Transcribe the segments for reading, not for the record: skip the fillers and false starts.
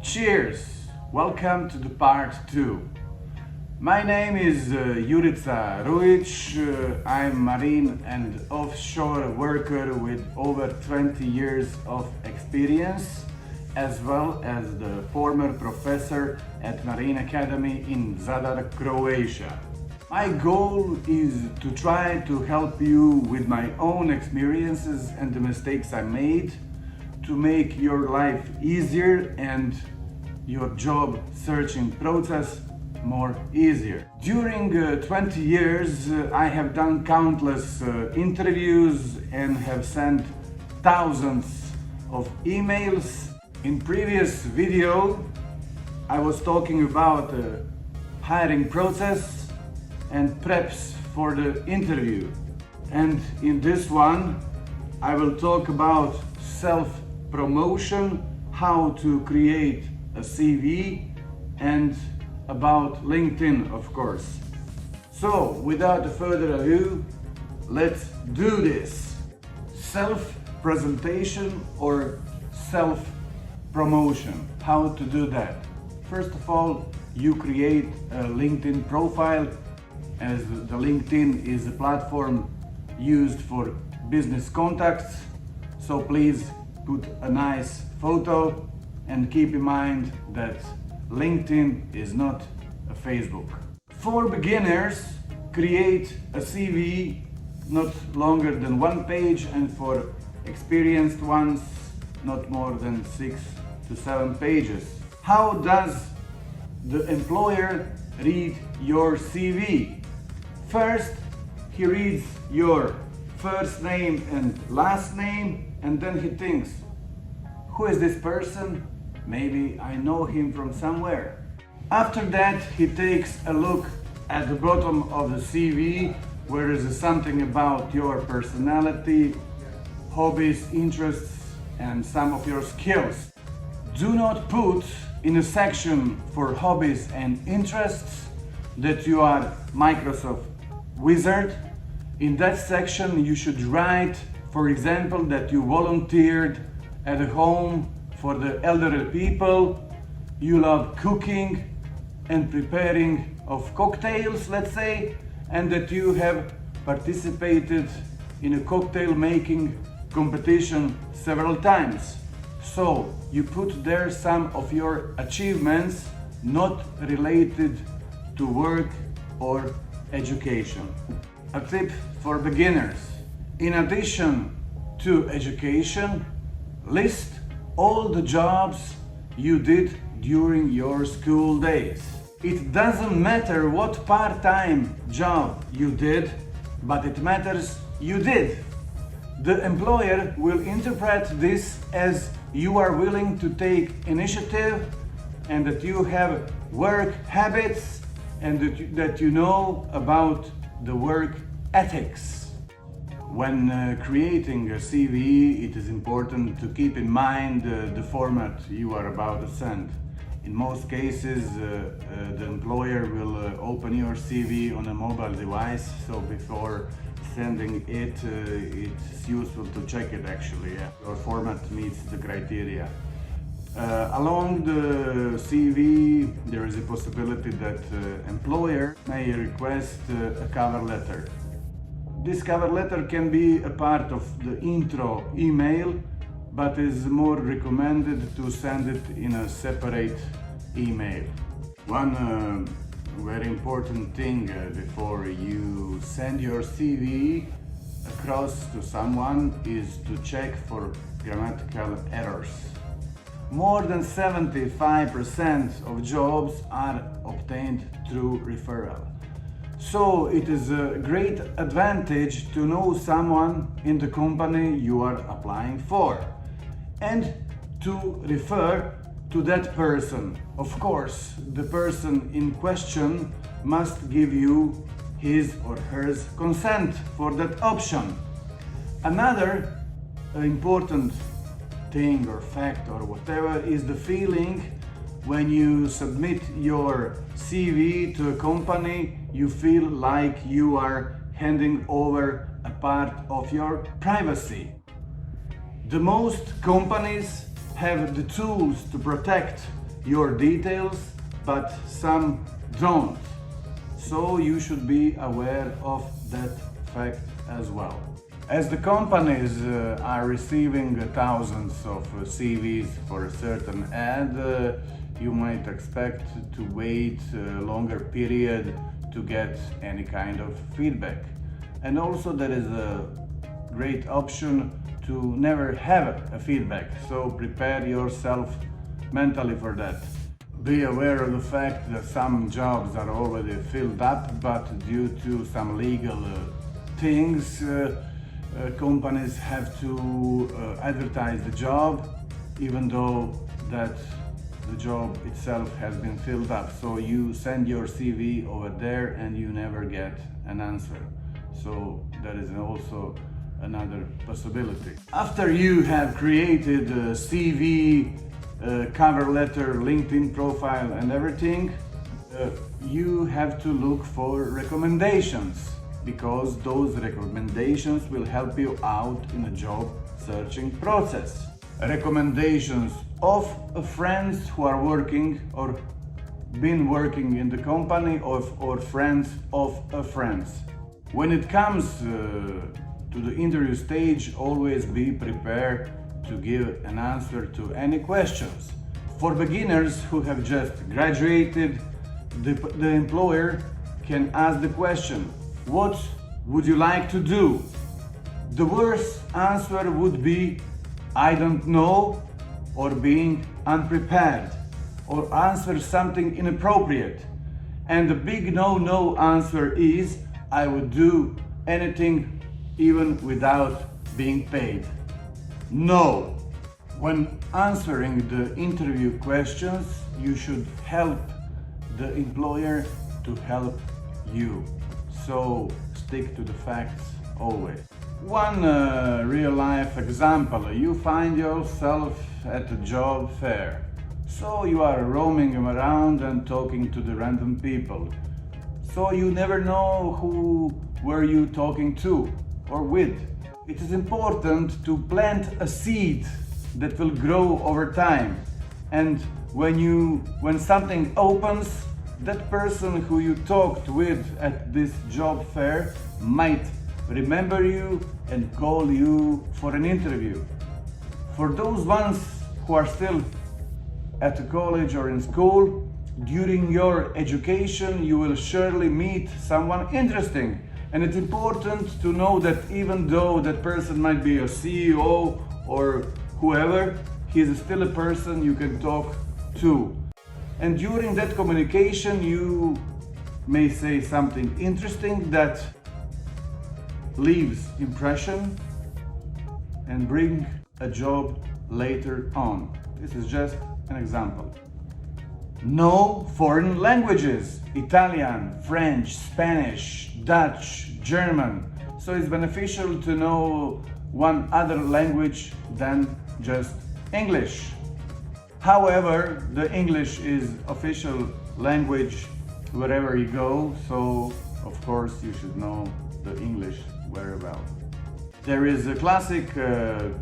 Cheers! Welcome to the part 2. My name is Jurica Ruic. I'm marine and offshore worker with over 20 years of experience, as well as the former professor at Marine Academy in Zadar, Croatia. My goal is to try to help you with my own experiences and the mistakes I made to make your life easier and your job searching process more easier. During 20 years I have done countless interviews and have sent thousands of emails. In previous video I was talking about hiring process and preps for the interview, and in this one I will talk about self-promotion, how to create a CV, and about LinkedIn, of course. So without further ado, let's do this. Self-presentation or self-promotion. How to do that? First of all, you create a LinkedIn profile, as the LinkedIn is a platform used for business contacts. So please put a nice photo and keep in mind that LinkedIn is not a Facebook. For beginners, create a CV not longer than 1 page, and for experienced ones, not more than 6 to 7 pages. How does the employer read your CV? First, he reads your first name and last name, and then he thinks, who is this person? Maybe I know him from somewhere. After that, he takes a look at the bottom of the CV, where is something about your personality, hobbies, interests, and some of your skills. Do not put in a section for hobbies and interests that you are Microsoft wizard. In that section you should write, for example, that you volunteered at a home for the elderly people, you love cooking and preparing of cocktails, let's say, and that you have participated in a cocktail making competition several times. So you put there some of your achievements not related to work or education. A tip for beginners: in addition to education, list all the jobs you did during your school days. It doesn't matter what part-time job you did, but it matters you did. The employer will interpret this as you are willing to take initiative and that you have work habits and that you know about the work ethics. When creating a CV, it is important to keep in mind the format you are about to send. In most cases, the employer will open your CV on a mobile device, so before sending it, it's useful to check it actually. Your format meets the criteria. Along the CV, there is a possibility that employer may request a cover letter. This cover letter can be a part of the intro email, but is more recommended to send it in a separate email. One very important thing before you send your CV across to someone is to check for grammatical errors. More than 75% of jobs are obtained through referral. So it is a great advantage to know someone in the company you are applying for and to refer to that person. Of course, the person in question must give you his or her consent for that option. Another important thing or fact or whatever is the feeling when you submit your CV to a company. You feel like you are handing over a part of your privacy. The most companies have the tools to protect your details, but some don't. So you should be aware of that fact as well. As the companies are receiving thousands of CVs for a certain ad, you might expect to wait a longer period to get any kind of feedback. And also there is a great option to never have a feedback, so prepare yourself mentally for that. Be aware of the fact that some jobs are already filled up, but due to some legal things, companies have to advertise the job even though that the job itself has been filled up. So you send your CV over there and you never get an answer. So that is also another possibility. After you have created a CV, cover letter, LinkedIn profile and everything, you have to look for recommendations, because those recommendations will help you out in a job searching process. Recommendations of friends who are working or been working in the company, or friends of friends. When it comes to the interview stage, always be prepared to give an answer to any questions. For beginners who have just graduated, the employer can ask the question, "What would you like to do?" The worst answer would be, "I don't know," or being unprepared, or answer something inappropriate. And the big no answer is, "I would do anything even without being paid." No. When answering the interview questions, you should help the employer to help you. So stick to the facts always. One real-life example: you find yourself at a job fair. So you are roaming around and talking to the random people. So you never know who were you talking to or with. It is important to plant a seed that will grow over time. And when something opens, that person who you talked with at this job fair might remember you and call you for an interview. For those ones who are still at a college or in school, during your education you will surely meet someone interesting. And it's important to know that even though that person might be a CEO or whoever, he is still a person you can talk to. And during that communication you may say something interesting that leaves impression and bring a job later on. This is just an example. Know foreign languages: Italian, French, Spanish, Dutch, German. So it's beneficial to know one other language than just English. However, the English is official language wherever you go, so of course you should know the English very well. There is a classic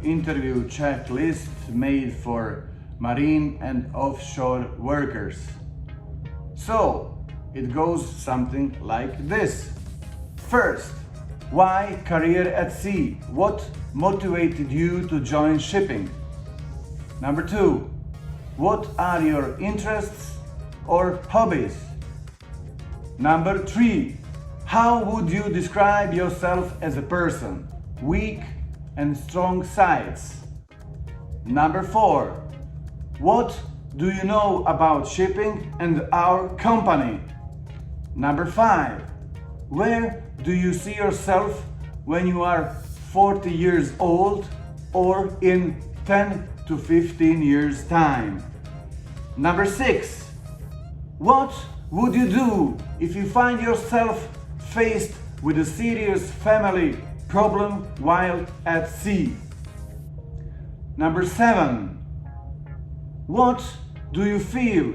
interview checklist made for marine and offshore workers. So it goes something like this. First, why career at sea? What motivated you to join shipping? Number 2, what are your interests or hobbies? Number 3, how would you describe yourself as a person? Weak and strong sides. Number 4, what do you know about shipping and our company? Number 5, where do you see yourself when you are 40 years old or in 10 to 15 years time? Number 6, what would you do if you find yourself faced with a serious family problem while at sea? Number 7, what do you feel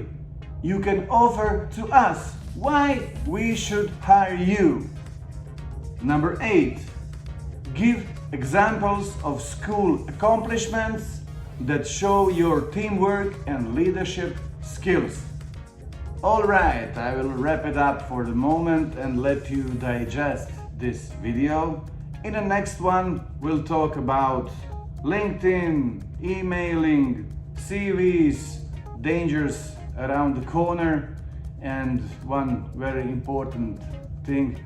you can offer to us? Why we should hire you? Number 8, give examples of school accomplishments that show your teamwork and leadership skills. Alright, I will wrap it up for the moment and let you digest this video. In the next one, we'll talk about LinkedIn, emailing, CVs, dangers around the corner, and one very important thing,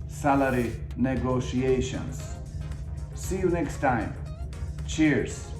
salary negotiations. See you next time. Cheers.